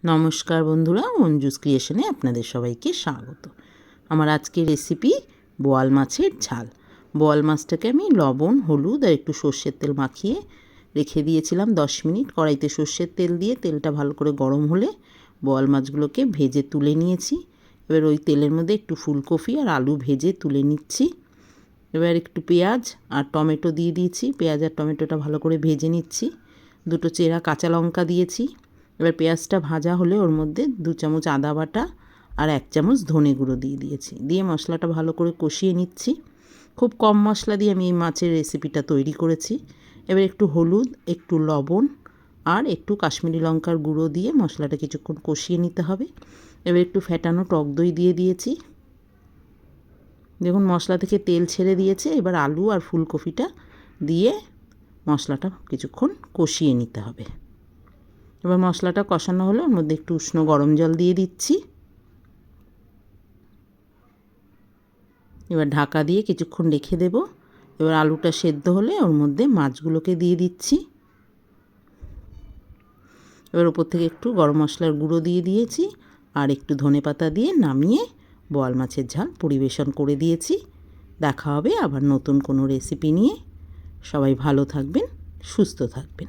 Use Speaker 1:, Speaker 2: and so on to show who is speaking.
Speaker 1: নমস্কার বন্ধুরা, মঞ্জুস ক্রিয়েশনে আপনাদের সবাইকে স্বাগত। আমার আজকের রেসিপি বোয়াল মাছের ঝাল। বোয়াল মাছটাকে আমি লবণ, হলুদ আর একটু সর্ষের তেল মাখিয়ে রেখে দিয়েছিলাম 10 মিনিট। কড়াইতে সর্ষের তেল দিয়ে তেলটা ভালো করে গরম হলে বোয়াল মাছগুলোকে ভেজে তুলে নিয়েছি। এবার ওই তেলের মধ্যে একটু ফুলকপি আর আলু ভেজে তুলে নিচ্ছি। এবার একটু পেঁয়াজ আর টমেটো দিয়ে দিয়েছি। পেঁয়াজ আর টমেটোটা ভালো করে ভেজে নিচ্ছি। দুটো চেরা কাঁচা লঙ্কা দিয়েছি। এবার পেঁয়াজটা ভাজা হলে ওর মধ্যে 2 চামচ আদা বাটা আর 1 চামচ ধনে গুঁড়ো দিয়ে দিয়েছি। দিয়ে মশলাটা ভালো করে কষিয়ে নিচ্ছি। খুব কম মশলা দিয়ে আমি এই মাছের রেসিপিটা তৈরি করেছি। এবার একটু হলুদ, একটু লবণ আর একটু কাশ্মীরি লঙ্কার গুঁড়ো দিয়ে মশলাটা কিছুক্ষণ কষিয়ে নিতে হবে। এবার একটু ফ্যাটানো টক দই দিয়ে দিয়েছি। দেখুন মশলা থেকে তেল ছেড়ে দিয়েছে। এবার আলু আর ফুলকপিটা দিয়ে মশলাটা কিছুক্ষণ কষিয়ে নিতে হবে। এবার মশলাটা কষানো হলে ওর মধ্যে একটু উষ্ণ গরম জল দিয়ে দিচ্ছি। এবার ঢাকা দিয়ে কিছুক্ষণ রেখে দেব। এবার আলুটা সেদ্ধ হলে ওর মধ্যে মাছগুলোকে দিয়ে দিচ্ছি। এবার ওপর থেকে একটু গরম মশলার গুঁড়ো দিয়ে দিয়েছি আর একটু ধনেপাতা দিয়ে নামিয়ে বোয়াল মাছের ঝাল পরিবেশন করে দিয়েছি। দেখা হবে আবার নতুন কোনো রেসিপি নিয়ে। সবাই ভালো থাকবেন, সুস্থ থাকবেন।